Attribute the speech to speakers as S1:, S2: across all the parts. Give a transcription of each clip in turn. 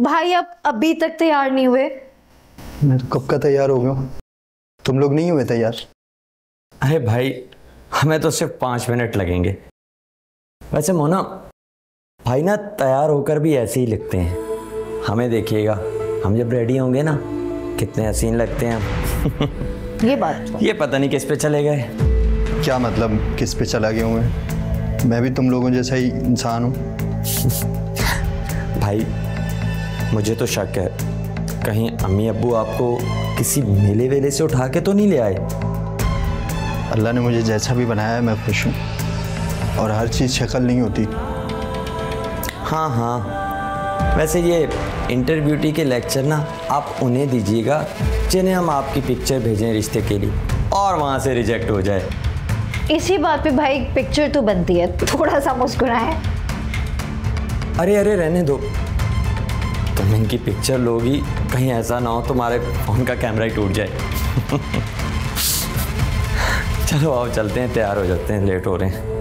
S1: भाई आप अभी तक तैयार नहीं हुए?
S2: मैं तो कब का तैयार हो गया, तुम लोग नहीं हुए तैयार?
S3: अरे भाई हमें तो सिर्फ 5 मिनट लगेंगे। वैसे मोना भाई ना तैयार होकर भी ऐसे ही लगते हैं, हमें देखिएगा हम जब रेडी होंगे ना कितने हसीन लगते हैं हम।
S1: ये बात
S3: ये पता नहीं किस पे चले गए।
S2: क्या मतलब किस पे चला गया हूँ मैं भी तुम लोगों जैसा ही इंसान हूँ।
S3: भाई मुझे तो शक है कहीं अम्मी अब्बू आपको किसी मेले वेले से उठा के तो नहीं ले आए।
S2: अल्लाह ने मुझे जैसा भी बनाया है मैं खुश हूँ, और हर चीज़ शक्ल नहीं होती।
S3: हाँ हाँ, वैसे ये इंटर ब्यूटी के लेक्चर ना आप उन्हें दीजिएगा जिन्हें हम आपकी पिक्चर भेजें रिश्ते के लिए और वहाँ से रिजेक्ट हो जाए।
S1: इसी बात पे भाई पिक्चर तो बनती है, थोड़ा सा मुस्कुराए।
S3: अरे अरे रहने दो, तुम इनकी पिक्चर लोगी कहीं ऐसा ना हो तुम्हारे फोन का कैमरा ही टूट जाए। चलो आओ चलते हैं, तैयार हो जाते हैं, लेट हो रहे हैं।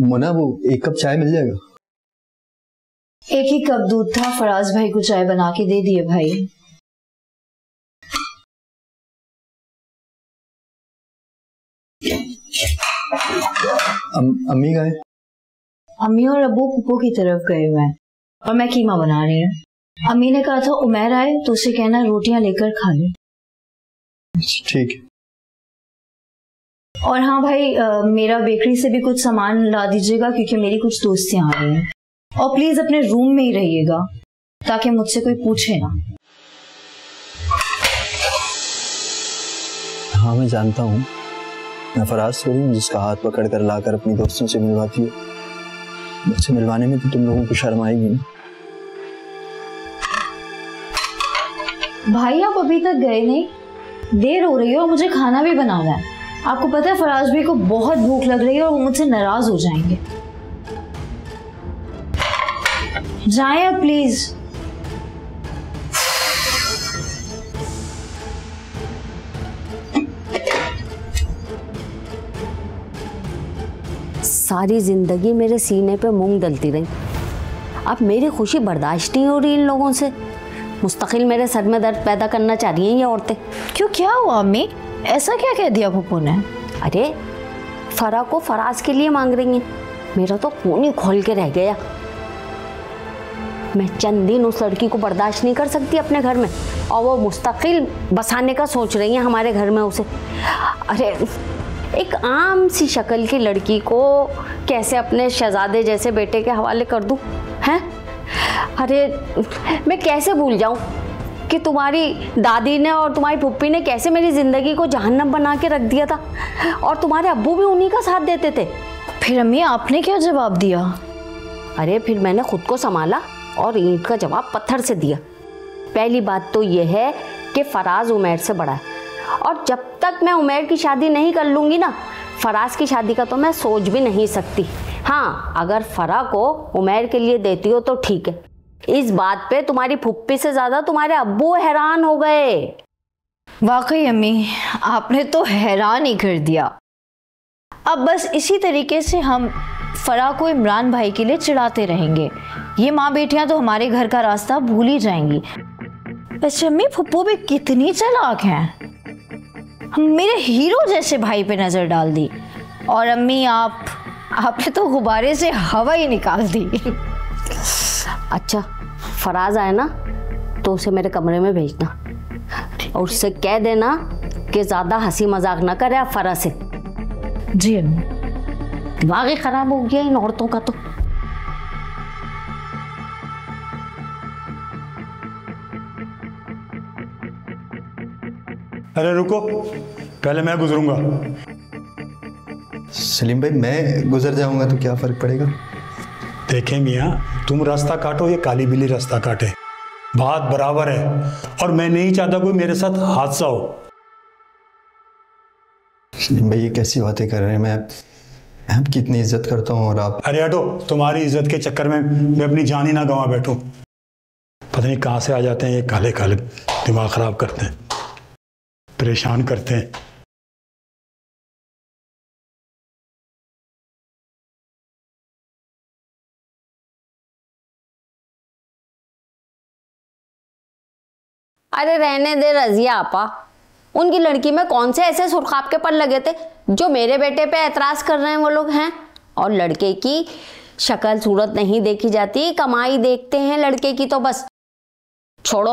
S2: मोना वो 1 कप चाय मिल जाएगा?
S1: 1 ही कप दूध था, फराज भाई को चाय बना के दे दिए भाई।
S2: अम्मी गए?
S1: अम्मी और अब्बू पुप्पो की तरफ गए हुए हैं और मैं कीमा बना रही हूँ। अम्मी ने कहा था उमैर आए तो उसे कहना रोटियां लेकर खा ले।
S2: ठीक है।
S1: और हाँ भाई मेरा बेकरी से भी कुछ सामान ला दीजिएगा क्योंकि मेरी कुछ दोस्तियां आ रही हैं। और प्लीज अपने रूम में ही रहिएगा ताकि मुझसे कोई पूछे ना।
S2: हाँ मैं जानता हूँ, मैं फराज थोड़ी हूँ जिसका हाथ पकड़ कर लाकर अपनी दोस्तों से मिलवाती है। मुझसे मिलवाने में तो तुम लोगों को शर्म आएगी ना।
S1: भाई आप अभी तक गए नहीं, देर हो रही है और मुझे खाना भी बनाना है। आपको पता है फराज भाई को बहुत भूख लग रही है और वो मुझसे नाराज हो जाएंगे। जाएं आप प्लीज।
S4: सारी जिंदगी मेरे सीने पे मूंग दलती रही, अब मेरी खुशी बर्दाश्त नहीं हो रही इन लोगों से। मुस्तकिल मेरे सर में दर्द पैदा करना चाह रही हैं ये औरतें।
S1: क्यों, क्या हुआ अम्मी? ऐसा क्या कह दिया पप्पू ने?
S4: अरे फरा को फराज के लिए मांग रही हैं, मेरा तो खून ही खोल के रह गया। मैं चंद दिन उस लड़की को बर्दाश्त नहीं कर सकती अपने घर में, और वो मुस्तकिल बसाने का सोच रही हैं हमारे घर में उसे। अरे एक आम सी शक्ल की लड़की को कैसे अपने शहजादे जैसे बेटे के हवाले कर दूं, हैं? अरे मैं कैसे भूल जाऊं कि तुम्हारी दादी ने और तुम्हारी पुप्पी ने कैसे मेरी ज़िंदगी को जहन्नम बना के रख दिया था, और तुम्हारे अब्बू भी उन्हीं का साथ देते थे।
S1: फिर अम्मी आपने क्या जवाब दिया?
S4: अरे फिर मैंने खुद को संभाला और ईंट का जवाब पत्थर से दिया। पहली बात तो यह है कि फराज उमैर से बड़ा है, और जब तक मैं उमैर की शादी नहीं कर लूँगी ना, फराज की शादी का तो मैं सोच भी नहीं सकती। हाँ अगर फरा को उमैर के लिए देती हो तो ठीक है। इस बात पे तुम्हारी फुप्पी से ज़्यादा तुम्हारे अब्बू हैरान हो गए।
S1: वाकई अम्मी आपने तो हैरान ही कर दिया। अब बस इसी तरीके से हम फरा को इमरान भाई के लिए चिढ़ाते रहेंगे। ये माँ बेटियां तो हमारे घर का रास्ता भूल ही जाएंगी। वैसे अम्मी फुप्पो भी कितनी चालाक हैं, मेरे हीरो जैसे भाई पे नजर डाल दी। और अम्मी आपने तो गुब्बारे से हवा ही निकाल दी।
S4: अच्छा फराज आए ना तो उसे मेरे कमरे में भेजना, और उससे कह देना कि ज्यादा हंसी मजाक ना करे आप फरा से।
S1: जी अम्मी।
S4: दिमाग ही खराब हो गया इन औरतों का तो।
S5: अरे रुको, पहले मैं गुजरूंगा।
S2: सलीम भाई मैं गुजर जाऊंगा तो क्या फर्क पड़ेगा?
S5: देखें मियाँ, तुम रास्ता काटो या काली बिल्ली रास्ता काटे, बात बराबर है, और मैं नहीं चाहता कोई मेरे साथ हादसा हो।
S2: सलीम भाई ये कैसी बातें कर रहे हैं? मैं आपकी इतनी इज्जत करता हूँ और आप।
S5: अरे हटो, तुम्हारी इज्जत के चक्कर में मैं अपनी जान ही ना गंवा बैठूं। पता नहीं कहाँ से आ जाते हैं ये काले काले, दिमाग खराब करते हैं, परेशान करते हैं।
S4: अरे रहने दे रजिया आपा, उनकी लड़की में कौन से ऐसे सुरखाब के पर लगे थे जो मेरे बेटे पे एतराज कर रहे हैं वो लोग हैं। और लड़के की शक्ल सूरत नहीं देखी जाती, कमाई देखते हैं लड़के की। तो बस छोड़ो,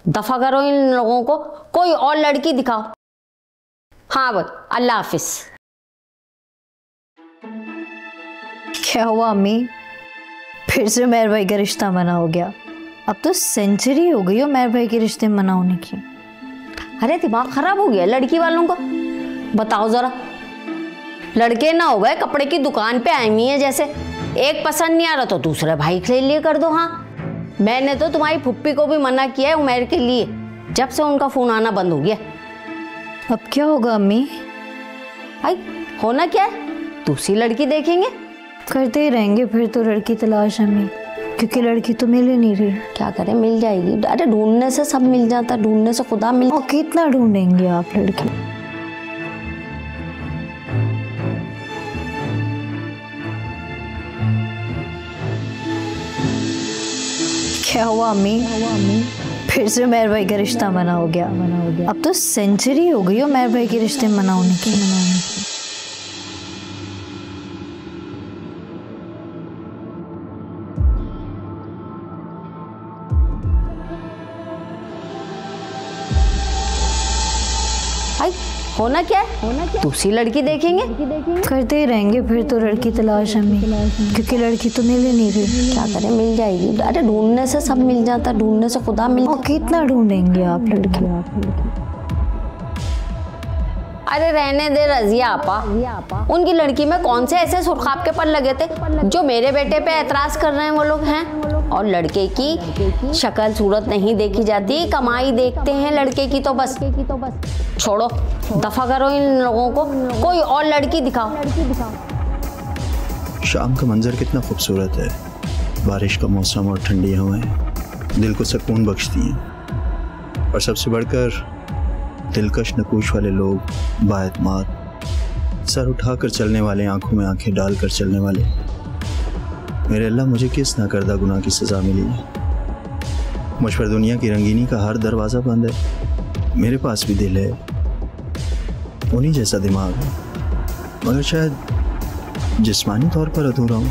S4: दफा करो इन लोगों को, कोई और लड़की दिखाओ। हाँ बस, अल्लाह हाफिज।
S1: क्या हुआ अम्मी, फिर से मेहर भाई का रिश्ता मना हो गया? अब तो सेंचुरी हो गई हो मेहर भाई के रिश्ते मना होने की।
S4: अरे दिमाग खराब हो गया लड़की वालों का। बताओ जरा, लड़के ना हो गए कपड़े की दुकान पे आई हुई है जैसे, एक पसंद नहीं आ रहा तो दूसरे भाई के लिए कर दो। हाँ, मैंने तो तुम्हारी फुप्पी को भी मना किया है उमैर के लिए, जब से उनका फोन आना बंद हो गया।
S1: अब क्या होगा अम्मी?
S4: भाई होना क्या है, दूसरी लड़की देखेंगे।
S1: करते ही रहेंगे फिर तो लड़की तलाश अम्मी, क्योंकि लड़की तो मिल ही नहीं रही।
S4: क्या करें, मिल जाएगी। अरे ढूंढने से सब मिल जाता, ढूंढने से खुदा मिल।
S1: और कितना ढूंढेंगे आप लड़की? क्या हुआ अम्मी, फिर से मेहर भाई का रिश्ता मना हो गया। अब तो सेंचुरी हो गई हो मेहर भाई के रिश्ते मना होने की।
S4: भाई होना क्या है, दूसरी लड़की देखेंगे।
S1: करते ही रहेंगे फिर तो लड़की तलाश अम्मी, क्योंकि लड़की तो मिल ही नहीं रही।
S4: क्या करें, मिल जाएगी। अरे ढूंढने से सब मिल जाता, ढूंढने से खुदा मिल।
S1: और कितना ढूंढेंगे आप लड़की?
S4: अरे रहने दे रजिया आपा, उनकी लड़की में कौन से ऐसे सुरखाब के पर लगे थे जो मेरे बेटे पे एतराज कर रहे हैं वो लोग हैं। और लड़के की शक्ल सूरत नहीं देखी जाती, कमाई देखते हैं लड़के की। तो बस छोड़ो, दफा करो इन लोगों को, कोई और लड़की दिखाओ।
S2: शाम का मंजर कितना खूबसूरत है, बारिश का मौसम और ठंडी हवाएं दिल को सुकून बख्शती हैं। और सबसे बढ़कर दिलकश नकूश वाले लोग, बाएतमाद, सर उठाकर चलने वाले, आंखों में आंखें डालकर चलने वाले। मेरे अल्लाह, मुझे किस नाकर्दा गुनाह की सज़ा मिली है। मुझ पर दुनिया की रंगीनी का हर दरवाज़ा बंद है। मेरे पास भी दिल है, उन्हीं जैसा दिमाग है, मगर शायद जिस्मानी तौर पर अधूरा हूँ।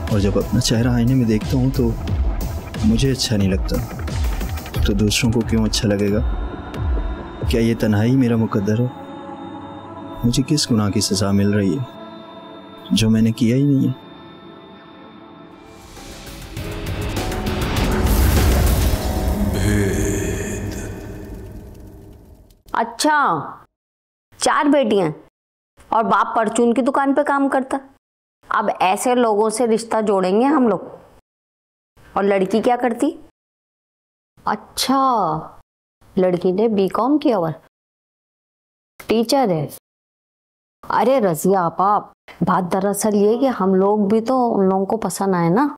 S2: और जब अपना चेहरा आईने में देखता हूँ तो मुझे अच्छा नहीं लगता, तो दूसरों को क्यों अच्छा लगेगा? क्या ये तन्हाई मेरा मुकद्दर है? मुझे किस गुनाह की सज़ा मिल रही है जो मैंने किया ही नहीं है?
S4: अच्छा, 4 बेटियां और बाप परचून की दुकान पे काम करता। अब ऐसे लोगों से रिश्ता जोड़ेंगे हम लोग। और लड़की क्या करती? अच्छा, लड़की ने बीकॉम किया हुआ, टीचर है। अरे रजिया आपा, बात दरअसल ये कि हम लोग भी तो उन लोगों को पसंद आए ना।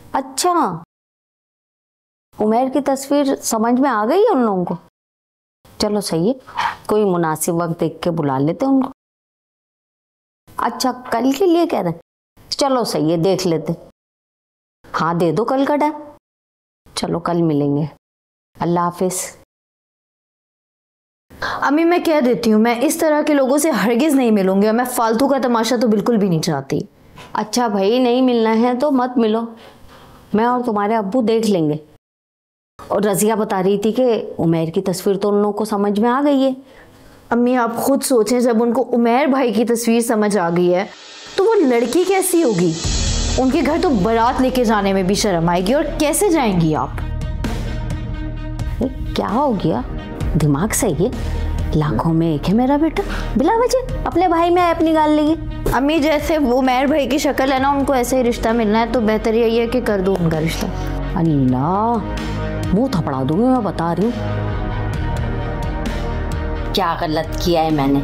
S4: अच्छा, उमैर की तस्वीर समझ में आ गई है उन लोगों को। चलो सही है, कोई मुनासिब वक्त देख के बुला लेते उनको। अच्छा, कल के लिए कह रहे हैं? चलो सही है, देख लेते। हाँ दे दो कल का टाइम। चलो कल मिलेंगे, अल्लाह हाफिज।
S1: अम्मी मैं कह देती हूँ, मैं इस तरह के लोगों से हरगिज नहीं मिलूंगी और मैं फालतू का तमाशा तो बिल्कुल भी नहीं चाहती।
S4: अच्छा भाई, नहीं मिलना है तो मत मिलो, मैं और तुम्हारे अब्बू देख लेंगे। और रजिया बता रही थी कि उमैर की तस्वीर तो उन लोगों को समझ में आ गई है।
S1: अम्मी आप खुद सोचें, जब उनको उमैर भाई की तस्वीर समझ आ गई है तो वो लड़की कैसी होगी? उनके घर तो बारात लेके जाने में भी शर्म आएगी। और कैसे जाएंगी आप?
S4: क्या हो गया, दिमाग सही है? लाखों में एक है मेरा बेटा, बिला वजह अपने भाई में अपनी गाल लेगी।
S1: अम्मी जैसे उमैर भाई की शक्ल है ना, उनको ऐसे ही रिश्ता मिलना है तो बेहतर यही है कि कर दो उनका रिश्ता।
S4: अल्लाह, मुंह थपड़ा दूंगी, मैं बता रही हूँ। क्या गलत किया है मैंने?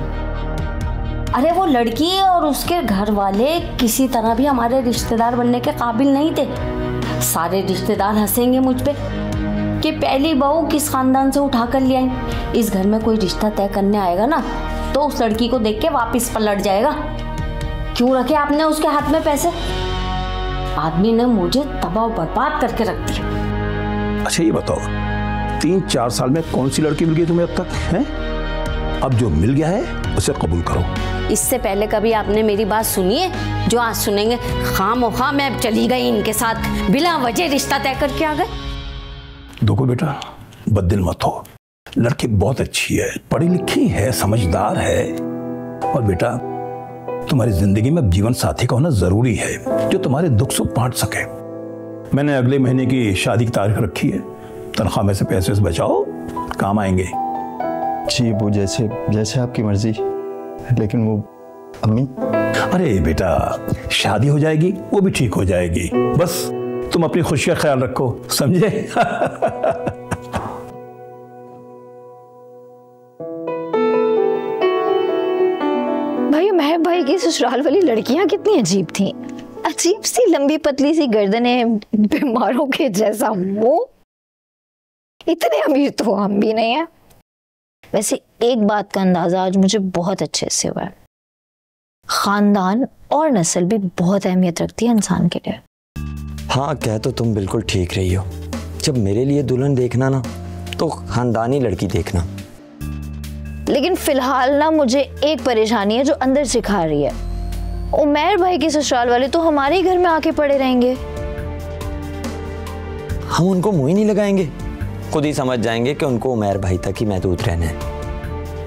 S4: अरे वो लड़की और उसके घर वाले किसी तरह भी हमारे रिश्तेदार बनने के काबिल नहीं थे। सारे रिश्तेदार हंसेंगे मुझ पे कि पहली बहू किस खानदान से उठा कर ले आई। इस घर में कोई रिश्ता तय करने आएगा ना तो उस लड़की को देख के वापिस पलट जाएगा। क्यों रखे आपने उसके हाथ में पैसे? आदमी ने मुझे तबाह बर्बाद करके रख दिया।
S6: अच्छा ये बताओ, 3-4 साल में कौन सी लड़की मिल गई तुम्हें अब तक है? अब जो मिल गया है उसे कबूल करो।
S4: इससे पहले कभी आपने मेरी बात सुनी है जो आज सुनेंगे? खामोखा मैं चली गई इनके साथ, बिना वजह रिश्ता तय करके आ गए।
S6: देखो बेटा, बददिल मत हो, लड़की बहुत अच्छी है, पढ़ी लिखी है, समझदार है, और बेटा तुम्हारी जिंदगी में जीवन साथी का होना जरूरी है जो तुम्हारे दुख सुख बांट सके। मैंने अगले महीने की शादी की तारीख रखी है, तनख्वाह में से पैसे बचाओ, काम आएंगे।
S2: जी वो जैसे जैसे आपकी मर्जी, लेकिन वो अम्मी।
S6: अरे बेटा, शादी हो जाएगी, वो भी ठीक हो जाएगी, बस तुम अपनी खुशी का ख्याल रखो, समझे?
S1: भाई मेहर भाई की ससुराल वाली लड़कियां कितनी अजीब थी, अजीब सी लंबी पतली सी गर्दनें, बीमारों के जैसा मुंह। इतने अमीर तो हम भी नहीं है। वैसे एक बात का अंदाजा आज मुझे बहुत अच्छे से हुआ है, खानदान और नस्ल भी बहुत अहमियत रखती है इंसान के लिए।
S3: हाँ, कह तो तुम बिल्कुल ठीक रही हो। जब मेरे लिए दुल्हन देखना ना तो खानदानी लड़की देखना।
S1: लेकिन फिलहाल ना मुझे एक परेशानी है जो अंदर से खा रही है। उमैर भाई के ससुराल वाले तो हमारे ही घर में आके पड़े रहेंगे।
S3: हम उनको मुंह ही नहीं लगाएंगे, खुद ही समझ जाएंगे कि उनको उमैर भाई तक ही महदूद रहना है।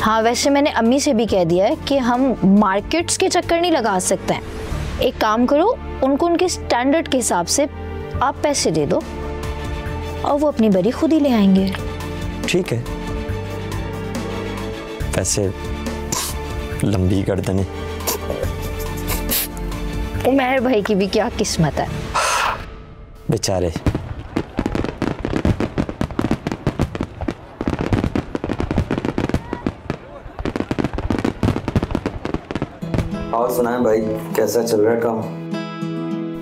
S1: हाँ, वैसे मैंने अम्मी से भी कह दिया है कि हम मार्केट्स के चक्कर नहीं लगा सकते हैं। एक काम करो, उनको उनके स्टैंडर्ड के हिसाब से आप पैसे दे दो और वो अपनी बरी खुद ही ले आएंगे।
S3: ठीक है। वैसे लंबी गर्दनें,
S1: उमैर भाई की भी क्या किस्मत है
S3: बेचारे। और सुनाएं भाई, कैसा चल रहा है काम?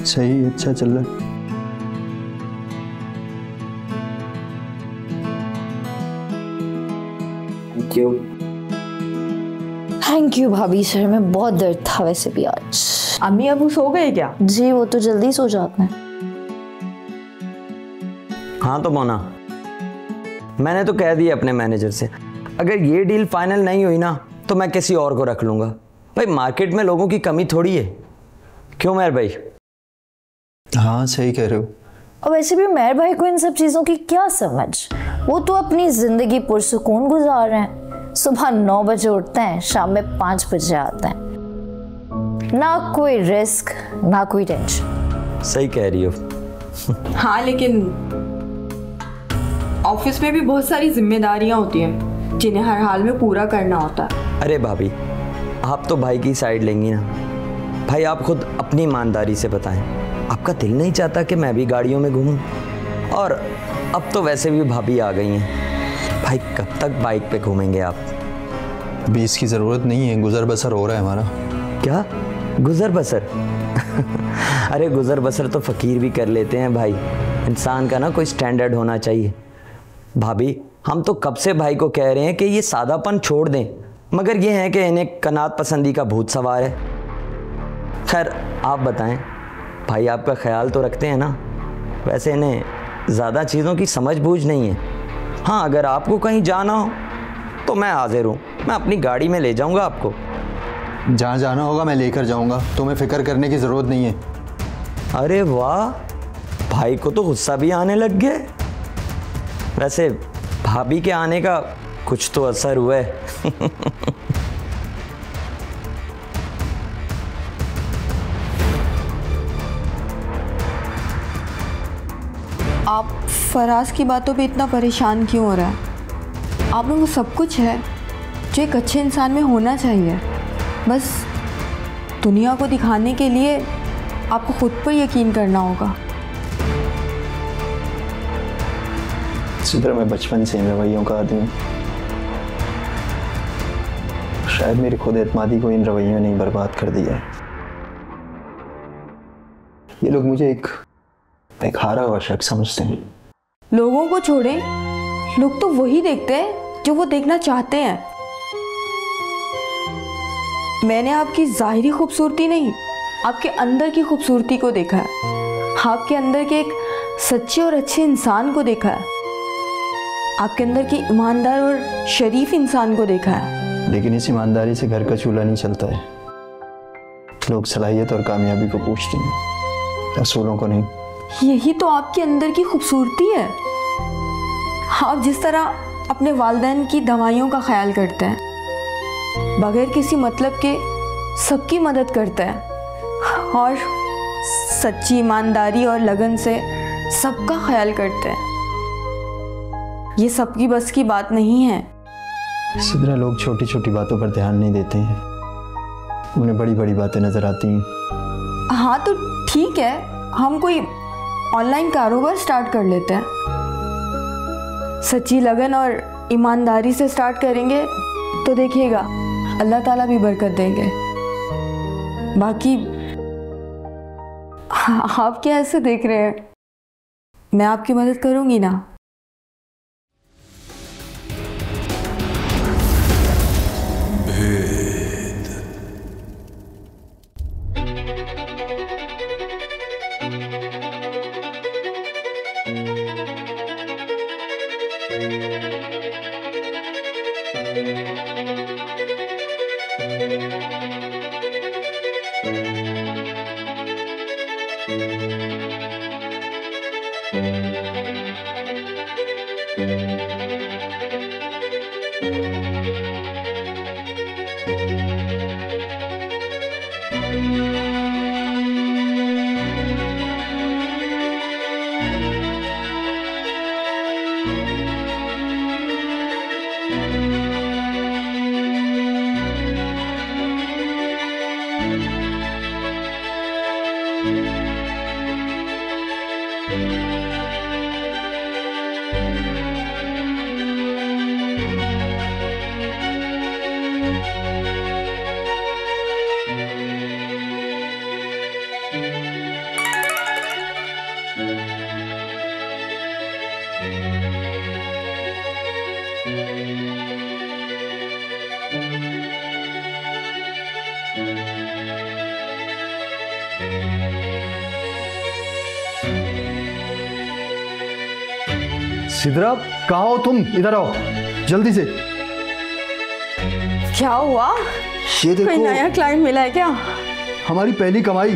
S2: सही, अच्छा चल रहा है।
S3: क्यों?
S1: थैंक यू भाभी, सर में बहुत दर्द था वैसे भी आज।
S7: अम्मी अबू सो गए क्या?
S1: जी वो तो जल्दी सो जाते हैं।
S3: हाँ तो मोना, मैंने तो कह दिया अपने मैनेजर से, अगर ये डील फाइनल नहीं हुई ना तो मैं किसी और को रख लूंगा। भाई मार्केट में लोगों की कमी थोड़ी है। क्यों मेहर भाई?
S2: हाँ सही कह रहे हो।
S1: और वैसे भी मेहर भाई को इन सब चीज़ों की क्या समझ, वो तो अपनी ज़िंदगी पुरसुकून गुजार रहे हैं। सुबह 9 बजे उठते हैं, शाम में 5 बजे आते हैं, ना कोई रिस्क ना कोई टेंशन।
S3: सही कह रही हो।
S7: हाँ लेकिन ऑफिस में भी बहुत सारी जिम्मेदारियां होती हैं जिन्हें हर हाल में पूरा करना होता है।
S3: अरे भाभी, आप तो भाई की साइड लेंगी ना। भाई आप खुद अपनी ईमानदारी से बताएं, आपका दिल नहीं चाहता कि मैं भी गाड़ियों में घूमूं? और अब तो वैसे भी भाभी आ गई हैं, भाई कब तक बाइक पे घूमेंगे आप?
S2: 20 की ज़रूरत नहीं है, गुजर बसर हो रहा है हमारा।
S3: क्या गुजर बसर? अरे गुजर बसर तो फ़कीर भी कर लेते हैं भाई। इंसान का ना कोई स्टैंडर्ड होना चाहिए। भाभी हम तो कब से भाई को कह रहे हैं कि ये सादापन छोड़ दें, मगर ये है कि इन्हें कनात पसंदी का भूत सवार है। खैर आप बताएं, भाई आपका ख्याल तो रखते हैं ना? वैसे इन्हें ज़्यादा चीज़ों की समझ बूझ नहीं है। हाँ अगर आपको कहीं जाना हो तो मैं हाजिर हूँ, मैं अपनी गाड़ी में ले जाऊँगा आपको।
S2: जहाँ जाना होगा मैं लेकर जाऊँगा, तुम्हें फिक्र करने की ज़रूरत नहीं है।
S3: अरे वाह, भाई को तो गुस्सा भी आने लग गया। वैसे भाभी के आने का कुछ तो असर हुआ है।
S7: आप फराज की बातों पे इतना परेशान क्यों हो रहा है? आप में वो सब कुछ है जो एक अच्छे इंसान में होना चाहिए। बस दुनिया को दिखाने के लिए आपको खुद पर यकीन करना होगा।
S2: सिद्रा, मैं बचपन से इन रवैयों का आदमी हूँ। शायद मेरी खुद एतमादी को इन रवैयों ने बर्बाद कर दिया है। ये लोग मुझे एक एक हारा हुआ शख्स समझते हैं।
S7: लोगों को छोड़ें, लोग तो वही देखते हैं जो वो देखना चाहते हैं। मैंने आपकी ज़ाहिरी खूबसूरती नहीं, आपके अंदर की खूबसूरती को देखा है। आपके अंदर के एक सच्चे और अच्छे इंसान को देखा है। आपके अंदर के ईमानदार और शरीफ इंसान को देखा है।
S2: लेकिन इस ईमानदारी से घर का चूल्हा नहीं चलता है। लोग सलाहियत और कामयाबी को पूछते हैं, असूलों को नहीं।
S7: यही तो आपके अंदर की खूबसूरती है। आप जिस तरह अपने वालिदैन की दवाइयों का ख्याल करते हैं, बगैर किसी मतलब के सबकी मदद करते हैं और सच्ची ईमानदारी और लगन से सबका ख्याल करते हैं, ये सबकी बस की बात नहीं है।
S2: इसी तरह लोग छोटी छोटी बातों पर ध्यान नहीं देते हैं, उन्हें बड़ी बड़ी बातें नजर आती हैं।
S7: हाँ तो ठीक है, हम कोई ऑनलाइन कारोबार स्टार्ट कर लेते हैं। सच्ची लगन और ईमानदारी से स्टार्ट करेंगे तो देखिएगा अल्लाह ताला भी बरकत देंगे। बाकी आप क्या ऐसे देख रहे हैं? मैं आपकी मदद करूंगी ना।
S2: सिद्रा, कहाँ हो तुम? इधर आओ जल्दी से।
S7: क्या हुआ?
S2: ये देखो,
S7: कोई नया क्लाइंट मिला है क्या?
S2: हमारी पहली कमाई।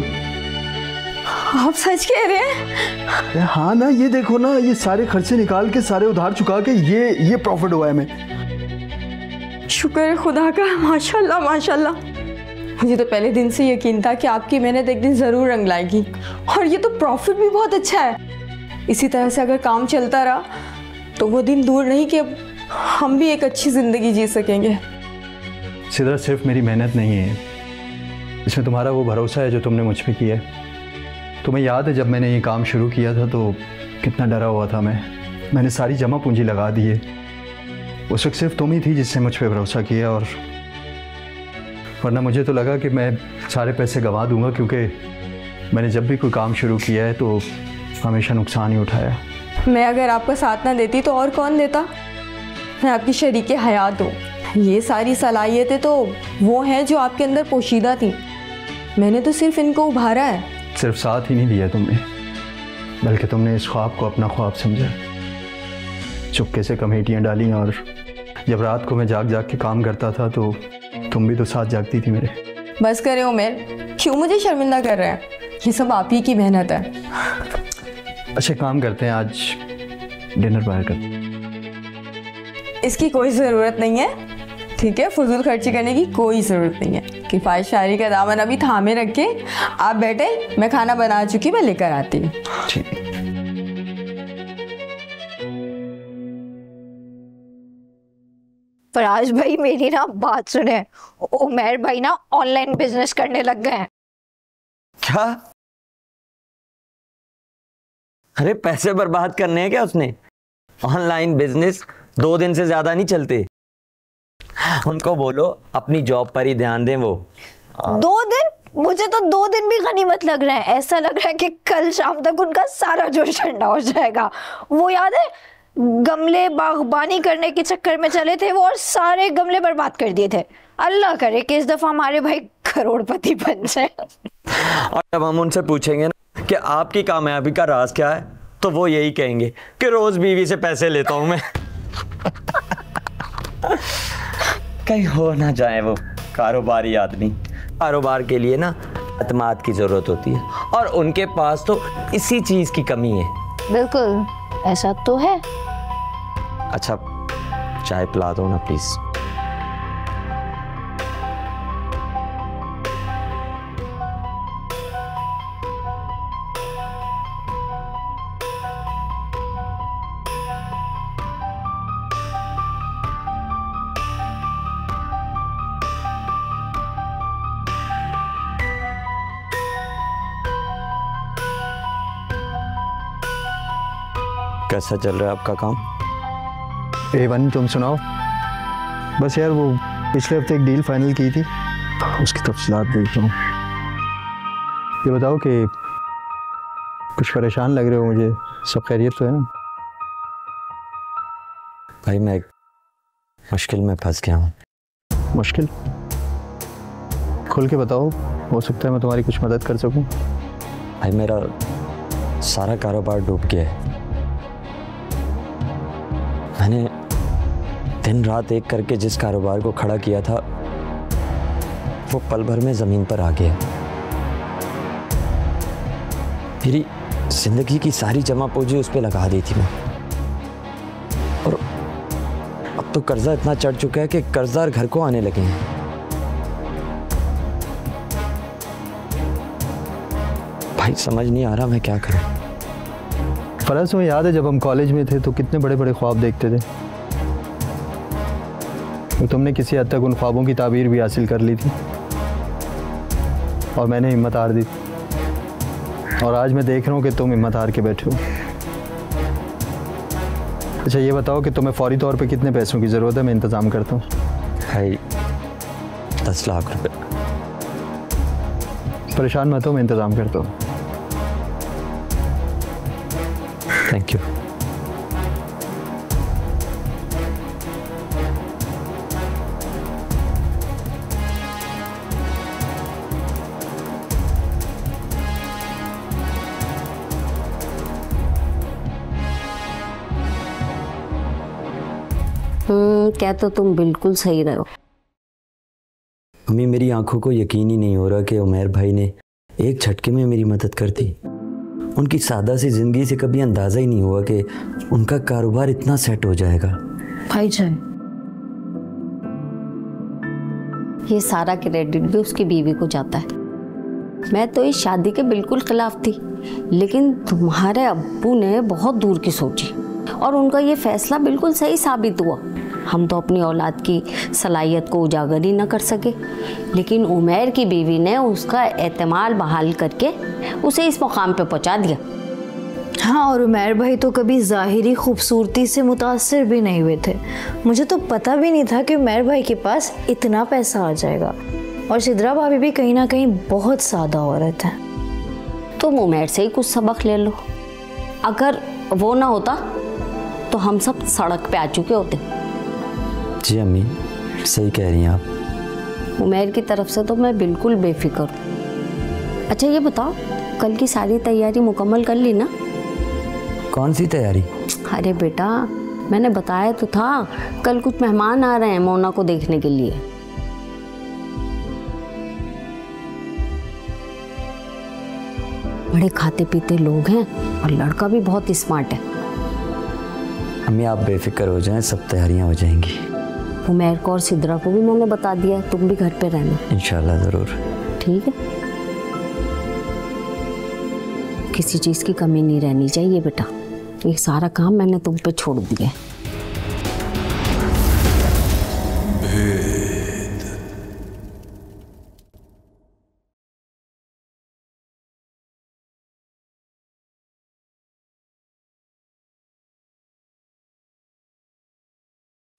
S7: आप सच कह रहे हैं?
S2: हाँ ना, ये देखो ना, ये सारे खर्चे निकाल के, सारे उधार चुका के ये प्रॉफिट हुआ है हमें।
S7: शुक्र है खुदा का, माशाल्लाह माशाल्लाह। मुझे तो पहले दिन से यकीन था कि आपकी मेहनत एक दिन ज़रूर रंग लाएगी, और ये तो प्रॉफिट भी बहुत अच्छा है। इसी तरह से अगर काम चलता रहा तो वो दिन दूर नहीं कि अब हम भी एक अच्छी ज़िंदगी जी सकेंगे।
S2: सिद्रा, सिर्फ मेरी मेहनत नहीं है, इसमें तुम्हारा वो भरोसा है जो तुमने मुझ पे किया है। तुम्हें याद है जब मैंने ये काम शुरू किया था तो कितना डरा हुआ था मैंने सारी जमा पूंजी लगा दी है। उस वक्त सिर्फ तुम ही थी जिसने मुझ पे भरोसा किया, और वरना मुझे तो लगा कि मैं सारे पैसे गंवा दूंगा, क्योंकि मैंने जब भी कोई काम शुरू किया है तो हमेशा नुकसान ही उठाया।
S7: मैं अगर आपका साथ ना देती तो और कौन देता? मैं आपकी शरीके हयात हूँ। ये सारी सलाहियतें तो वो हैं जो आपके अंदर पोशीदा थी, मैंने तो सिर्फ इनको उभारा है।
S2: सिर्फ साथ ही नहीं दिया तुमने, बल्कि तुमने इस ख्वाब को अपना ख्वाब समझा। चुपके से कमेटियाँ डाली, और जब रात को मैं जाग जाग के काम करता था तो तुम भी तो साथ जागती थी मेरे।
S7: बस करें उमेर, क्यों मुझे शर्मिंदा कर रहे हैं? ये सब आप ही की मेहनत है।
S2: अच्छा काम करते हैं, आज डिनर बाहर करते।
S7: इसकी कोई ज़रूरत नहीं है, ठीक है? फजूल खर्ची करने की कोई ज़रूरत नहीं है। किफ़ायत शायरी का दामन अभी थामे रख के आप बैठे, मैं खाना बना चुकी, मैं लेकर आती हूँ।
S2: ठीक।
S1: फराज भाई मेरी ना बात सुने, उमेर भाई ना ऑनलाइन बिजनेस करने लग गए हैं।
S3: क्या? अरे पैसे बर्बाद करने हैं क्या उसने? ऑनलाइन बिजनेस 2 दिन से ज्यादा नहीं चलते। उनको बोलो अपनी जॉब पर ही ध्यान दें। वो
S1: 2 दिन? मुझे तो 2 दिन भी गनीमत लग रहा है। ऐसा लग रहा है कि कल शाम तक उनका सारा जोश ठंडा हो जाएगा। वो याद है, गमले बागबानी करने के चक्कर में चले थे वो और सारे गमले बर्बाद कर दिए थे। अल्लाह करे कि इस दफा हमारे भाई करोड़पति बन जाए।
S3: और जब हम उनसे पूछेंगे ना कि आपकी कामयाबी का राज क्या है, तो वो यही कहेंगे कि रोज बीवी से पैसे लेता हूं मैं। कहीं हो ना जाए वो कारोबारी आदमी। कारोबार के लिए ना अतमाद की जरूरत होती है और उनके पास तो इसी चीज की कमी है।
S1: बिल्कुल ऐसा तो है।
S3: अच्छा चाय पिला दो ना प्लीज। कैसा चल रहा है आपका काम?
S2: A1, तुम सुनाओ। बस यार वो पिछले हफ्ते एक डील फाइनल की थी, उसकी तफसीलात देखता हूँ। ये बताओ कि कुछ परेशान लग रहे हो मुझे, सब खैरियत तो है ना?
S3: भाई मैं एक मुश्किल में फंस गया हूँ।
S2: मुश्किल? खुल के बताओ, हो सकता है मैं तुम्हारी कुछ मदद कर सकूँ।
S3: भाई मेरा सारा कारोबार डूब गया है। मैंने दिन रात एक करके जिस कारोबार को खड़ा किया था वो पल भर में जमीन पर आ गया। मेरी जिंदगी की सारी जमा पूंजी उस पर लगा दी थी मैं, और अब तो कर्जा इतना चढ़ चुका है कि कर्जदार घर को आने लगे हैं। भाई समझ नहीं आ रहा मैं क्या करूं।
S2: फराज, तुम्हें याद है जब हम कॉलेज में थे तो कितने बड़े बड़े ख्वाब देखते थे, तो तुमने किसी हद तक उन ख्वाबों की ताबीर भी हासिल कर ली थी और मैंने हिम्मत हार दी। और आज मैं देख रहा हूँ कि तुम हिम्मत हार के बैठे हो। अच्छा ये बताओ कि तुम्हें फौरी तौर पे कितने पैसों की ज़रूरत है, मैं इंतज़ाम करता हूँ।
S3: भाई 10 लाख रुपए।
S2: परेशान मत हो, मैं इंतज़ाम करता हूँ।
S3: Thank you.
S4: क्या तो तुम बिल्कुल सही रहे हो।
S3: अम्मी मेरी आंखों को यकीन ही नहीं हो रहा कि उमैर भाई ने एक झटके में मेरी मदद कर दी। उनकी सादा सी जिंदगी से कभी अंदाजा ही नहीं हुआ कि उनका कारोबार इतना सेट हो जाएगा।
S1: भाईजान,
S4: ये सारा क्रेडिट भी उसकी बीवी को जाता है। मैं तो इस शादी के बिल्कुल खिलाफ थी, लेकिन तुम्हारे अब्बू ने बहुत दूर की सोची और उनका ये फैसला बिल्कुल सही साबित हुआ। हम तो अपनी औलाद की सलाहियत को उजागर ही ना कर सके, लेकिन उमैर की बीवी ने उसका एतमाद बहाल करके उसे इस मुकाम पे पहुंचा दिया।
S1: हाँ, और उमैर भाई तो कभी ज़ाहिरी खूबसूरती से मुतासिर भी नहीं हुए थे। मुझे तो पता भी नहीं था कि उमैर भाई के पास इतना पैसा आ जाएगा। और सिद्रा भाभी भी कहीं ना कहीं बहुत सादा औरत है।
S4: तुम उमैर से ही कुछ सबक ले लो। अगर वो ना होता तो हम सब सड़क पे आ चुके होते।
S3: जी अम्मी सही कह रही हैं आप।
S4: उमैर की तरफ से तो मैं बिल्कुल बेफिक्र हूँ। अच्छा ये बताओ, कल की सारी तैयारी मुकम्मल कर ली ना?
S3: कौन सी तैयारी?
S4: अरे बेटा, मैंने बताया तो था कल कुछ मेहमान आ रहे हैं मोना को देखने के लिए। बड़े खाते पीते लोग हैं और लड़का भी बहुत स्मार्ट है।
S3: अम्मी आप बेफिक्र हो जाएं, सब तैयारियां हो जाएंगी।
S4: उमैर को और सिद्रा को भी मैंने बता दिया है, तुम भी घर पे रहना।
S3: इंशाल्लाह ज़रूर।
S4: ठीक है, किसी चीज़ की कमी नहीं रहनी चाहिए बेटा। ये सारा काम मैंने तुम पे छोड़ दिया है।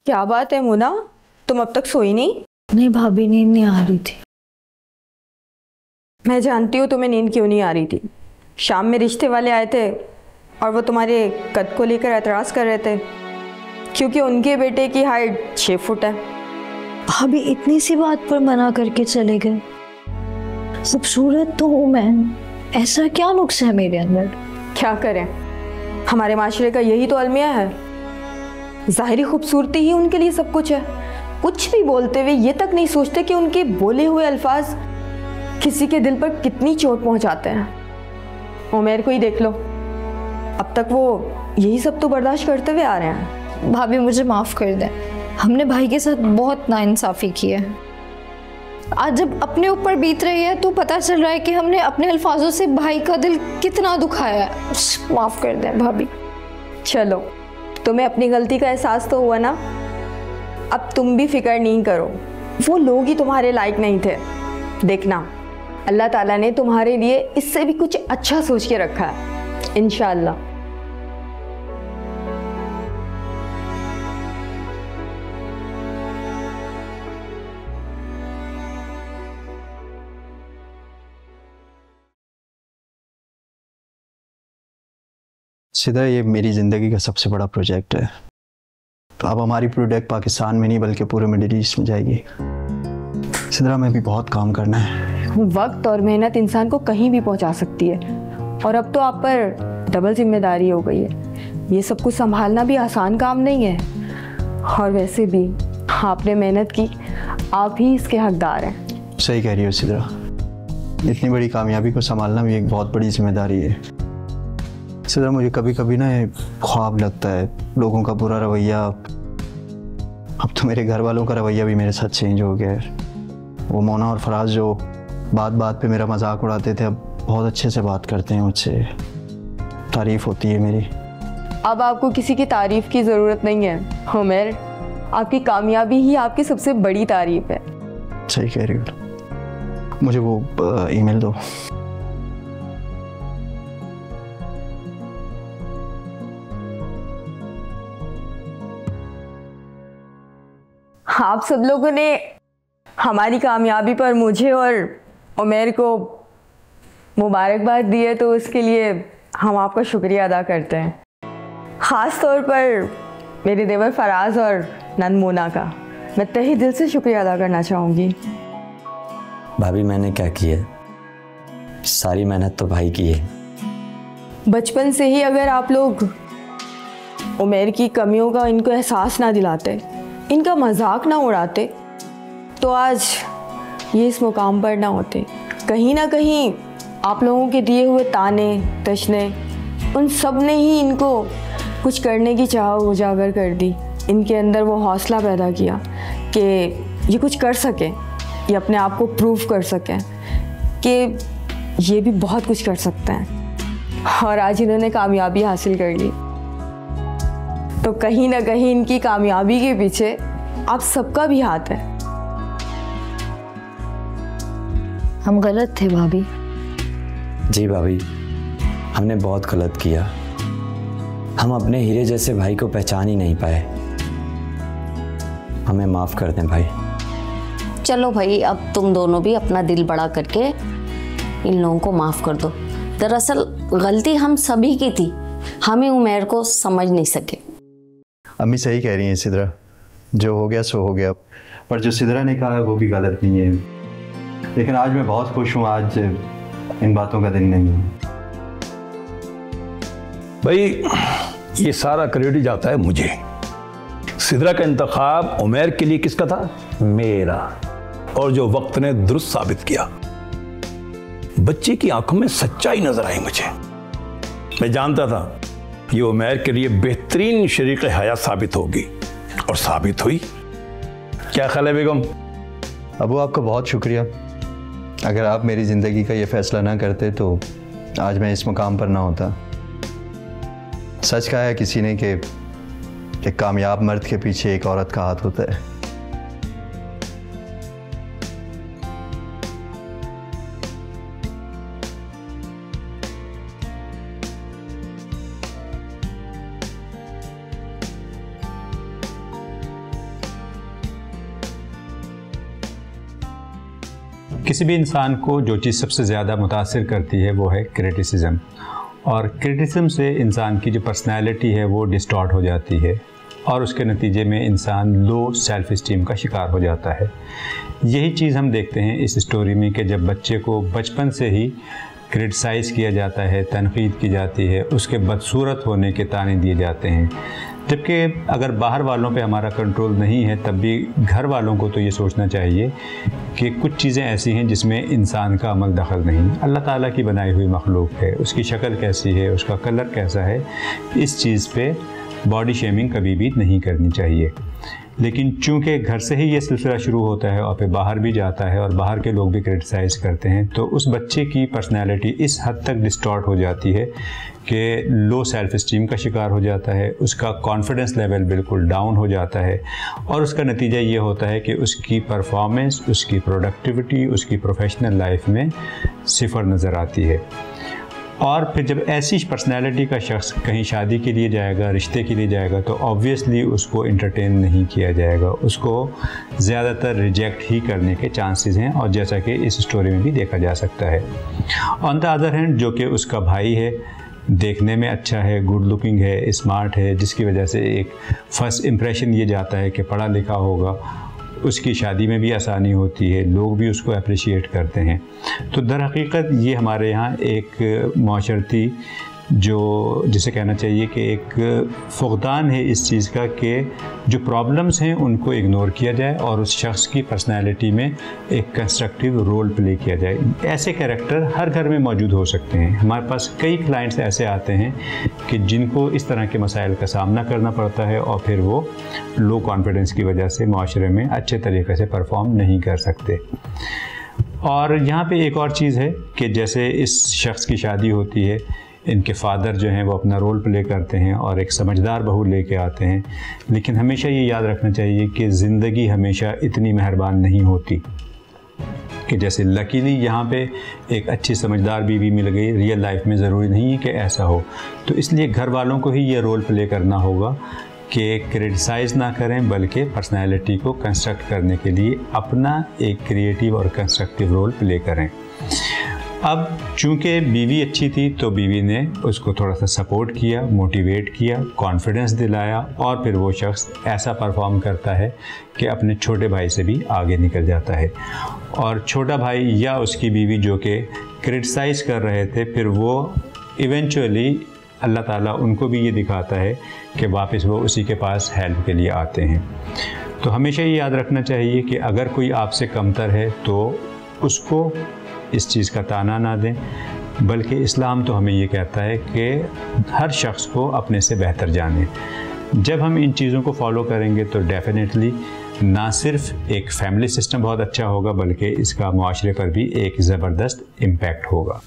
S7: क्या बात है मुना, तुम अब तक सोई नहीं?
S1: नहीं भाभी, नींद नहीं आ रही थी।
S7: मैं जानती हूँ तुम्हें नींद क्यों नहीं आ रही थी। शाम में रिश्ते वाले आए थे और वो तुम्हारे कद को लेकर एतराज़ कर रहे थे क्योंकि उनके बेटे की हाइट 6 फुट है।
S1: भाभी इतनी सी बात पर मना करके चले गए। खूबसूरत तो हूँ मैं, ऐसा क्या नुक्स है मेरे अंदर?
S7: क्या करें, हमारे माशरे का यही तो अलमिया है। ज़ाहिरी खूबसूरती ही उनके लिए सब कुछ है। कुछ भी बोलते हुए ये तक नहीं सोचते कि उनके बोले हुए अल्फाज किसी के दिल पर कितनी चोट पहुंचाते हैं। उमैर को ही देख लो, अब तक वो यही सब तो बर्दाश्त करते हुए आ रहे हैं।
S1: भाभी मुझे माफ़ कर दें, हमने भाई के साथ बहुत नाइंसाफ़ी की है। आज जब अपने ऊपर बीत रही है तो पता चल रहा है कि हमने अपने अल्फाजों से भाई का दिल कितना दुखाया है। माफ़ कर दें भाभी।
S7: चलो, तुम्हें अपनी गलती का एहसास तो हुआ ना, अब तुम भी फिक्र नहीं करो। वो लोग ही तुम्हारे लायक नहीं थे। देखना, अल्लाह ताला ने तुम्हारे लिए इससे भी कुछ अच्छा सोच के रखा है, इंशाअल्लाह।
S2: सिद्रा, ये मेरी ज़िंदगी का सबसे बड़ा प्रोजेक्ट है। तो अब हमारी प्रोडक्ट पाकिस्तान में नहीं बल्कि पूरे मिडिल ईस्ट में जाएगी। सिद्रा, में भी बहुत काम करना है।
S7: वक्त और मेहनत इंसान को कहीं भी पहुंचा सकती है और अब तो आप पर डबल जिम्मेदारी हो गई है। ये सब कुछ संभालना भी आसान काम नहीं है और वैसे भी आपने मेहनत की, आप ही इसके हकदार हैं।
S2: सही कह रही हो सिद्रा, इतनी बड़ी कामयाबी को संभालना भी एक बहुत बड़ी जिम्मेदारी है। सिद्रा, मुझे कभी कभी ना ये ख्वाब लगता है, लोगों का बुरा रवैया। अब तो मेरे घर वालों का रवैया भी मेरे साथ चेंज हो गया है। वो मोना और फराज जो बात बात पे मेरा मजाक उड़ाते थे, अब बहुत अच्छे से बात करते हैं मुझसे, तारीफ होती है मेरी।
S7: अब आपको किसी की तारीफ की ज़रूरत नहीं है उमैर, आपकी कामयाबी ही आपकी सबसे बड़ी तारीफ है।
S2: सही कह रही हो। मुझे वो ईमेल दो।
S7: आप सब लोगों ने हमारी कामयाबी पर मुझे और उमैर को मुबारकबाद दी है, तो उसके लिए हम आपका शुक्रिया अदा करते हैं। ख़ास तौर पर मेरे देवर फराज और नंद मोना का मैं तहे दिल से शुक्रिया अदा करना चाहूँगी।
S3: भाभी मैंने क्या किया है? सारी मेहनत तो भाई की है।
S7: बचपन से ही अगर आप लोग उमैर की कमियों का इनको एहसास ना दिलाते, इनका मजाक ना उड़ाते, तो आज ये इस मुकाम पर ना होते। कहीं ना कहीं आप लोगों के दिए हुए ताने तशने, उन सब ने ही इनको कुछ करने की चाह उजागर कर दी। इनके अंदर वो हौसला पैदा किया कि ये कुछ कर सकें, ये अपने आप को प्रूव कर सकें कि ये भी बहुत कुछ कर सकते हैं, और आज इन्होंने कामयाबी हासिल कर ली। तो कहीं ना कहीं इनकी कामयाबी के पीछे आप सबका भी हाथ है।
S1: हम गलत थे भाभी।
S3: जी भाभी, हमने बहुत गलत किया। हम अपने हीरे जैसे भाई को पहचान ही नहीं पाए। हमें माफ़ कर दें भाई।
S4: चलो भाई, अब तुम दोनों भी अपना दिल बड़ा करके इन लोगों को माफ़ कर दो। दरअसल गलती हम सभी की थी, हमें उमैर को समझ नहीं सके।
S2: अम्मी सही कह रही हैं सिद्रा, जो हो गया सो हो गया। पर जो सिद्रा ने कहा है वो भी गलत नहीं है। लेकिन आज मैं बहुत खुश हूँ, आज इन बातों का दिन नहीं है।
S6: भाई ये सारा क्रेडिट जाता है मुझे। सिद्रा का इंतखाब उमैर के लिए किसका था? मेरा। और जो वक्त ने दुरुस्त साबित किया। बच्चे की आंखों में सच्चाई नजर आई मुझे। मैं जानता था ये उमैर के लिए बेहतरीन शरीक हयात साबित होगी, और साबित हुई। क्या ख्याल है बेगम?
S2: अबू, आपका बहुत शुक्रिया। अगर आप मेरी ज़िंदगी का ये फैसला ना करते तो आज मैं इस मुकाम पर ना होता। सच कहा है किसी ने कि एक कामयाब मर्द के पीछे एक औरत का हाथ होता है।
S8: किसी भी इंसान को जो चीज़ सबसे ज़्यादा मुतासिर करती है वो है क्रिटिसिज्म, और क्रिटिसिज्म से इंसान की जो पर्सनैलिटी है वो डिस्टॉर्ट हो जाती है और उसके नतीजे में इंसान लो सेल्फ़ इस्टीम का शिकार हो जाता है। यही चीज़ हम देखते हैं इस स्टोरी में कि जब बच्चे को बचपन से ही क्रिटिसाइज़ किया जाता है, तनकीद की जाती है, उसके बदसूरत होने के ताने दिए जाते हैं, जबकि अगर बाहर वालों पे हमारा कंट्रोल नहीं है तब भी घर वालों को तो ये सोचना चाहिए कि कुछ चीज़ें ऐसी हैं जिसमें इंसान का अमल दखल नहीं। अल्लाह ताला की बनाई हुई मखलूक है, उसकी शक्ल कैसी है, उसका कलर कैसा है, इस चीज़ पे बॉडी शेमिंग कभी भी नहीं करनी चाहिए। लेकिन चूंकि घर से ही ये सिलसिला शुरू होता है और फिर बाहर भी जाता है और बाहर के लोग भी क्रिटिसाइज़ करते हैं, तो उस बच्चे की पर्सनैलिटी इस हद तक डिस्टॉर्ट हो जाती है कि लो सेल्फ़ इस्टीम का शिकार हो जाता है, उसका कॉन्फिडेंस लेवल बिल्कुल डाउन हो जाता है और उसका नतीजा ये होता है कि उसकी परफॉर्मेंस, उसकी प्रोडक्टिविटी, उसकी प्रोफेशनल लाइफ में सिफर नज़र आती है। और फिर जब ऐसी पर्सनैलिटी का शख्स कहीं शादी के लिए जाएगा, रिश्ते के लिए जाएगा, तो ऑब्वियसली उसको इंटरटेन नहीं किया जाएगा, उसको ज़्यादातर रिजेक्ट ही करने के चांसेस हैं, और जैसा कि इस स्टोरी में भी देखा जा सकता है। ऑन द अदर हैंड जो कि उसका भाई है, देखने में अच्छा है, गुड लुकिंग है, स्मार्ट है, जिसकी वजह से एक फ़र्स्ट इम्प्रेशन ये जाता है कि पढ़ा लिखा होगा, उसकी शादी में भी आसानी होती है, लोग भी उसको अप्रिशिएट करते हैं। तो दर हकीकत ये हमारे यहाँ एक माशरती जो जिसे कहना चाहिए कि एक फुक़दान है इस चीज़ का कि जो प्रॉब्लम्स हैं उनको इग्नोर किया जाए और उस शख्स की पर्सनैलिटी में एक कंस्ट्रक्टिव रोल प्ले किया जाए। ऐसे कैरेक्टर हर घर में मौजूद हो सकते हैं। हमारे पास कई क्लाइंट्स ऐसे आते हैं कि जिनको इस तरह के मसाइल का सामना करना पड़ता है और फिर वो लो कॉन्फिडेंस की वजह से माशरे में अच्छे तरीके से परफॉर्म नहीं कर सकते। और यहाँ पे एक और चीज़ है कि जैसे इस शख्स की शादी होती है, इनके फादर जो हैं वो अपना रोल प्ले करते हैं और एक समझदार बहू लेके आते हैं, लेकिन हमेशा ये याद रखना चाहिए कि ज़िंदगी हमेशा इतनी मेहरबान नहीं होती कि जैसे लकीली यहाँ पे एक अच्छी समझदार बीवी मिल गई, रियल लाइफ में ज़रूरी नहीं है कि ऐसा हो। तो इसलिए घर वालों को ही ये रोल प्ले करना होगा कि क्रिटिसाइज़ ना करें, बल्कि पर्सनैलिटी को कंस्ट्रक्ट करने के लिए अपना एक क्रिएटिव और कंस्ट्रक्टिव रोल प्ले करें। अब चूँकि बीवी अच्छी थी तो बीवी ने उसको थोड़ा सा सपोर्ट किया, मोटिवेट किया, कॉन्फिडेंस दिलाया और फिर वो शख्स ऐसा परफॉर्म करता है कि अपने छोटे भाई से भी आगे निकल जाता है। और छोटा भाई या उसकी बीवी जो कि क्रिटिसाइज़ कर रहे थे, फिर वो इवेंचुअली अल्लाह ताला उनको भी ये दिखाता है कि वापस वो उसी के पास हेल्प के लिए आते हैं। तो हमेशा ये याद रखना चाहिए कि अगर कोई आपसे कमतर है तो उसको इस चीज़ का ताना ना दें, बल्कि इस्लाम तो हमें ये कहता है कि हर शख्स को अपने से बेहतर जाने। जब हम इन चीज़ों को फॉलो करेंगे तो डेफिनेटली ना सिर्फ एक फैमिली सिस्टम बहुत अच्छा होगा, बल्कि इसका मुआशरे पर भी एक ज़बरदस्त इम्पैक्ट होगा।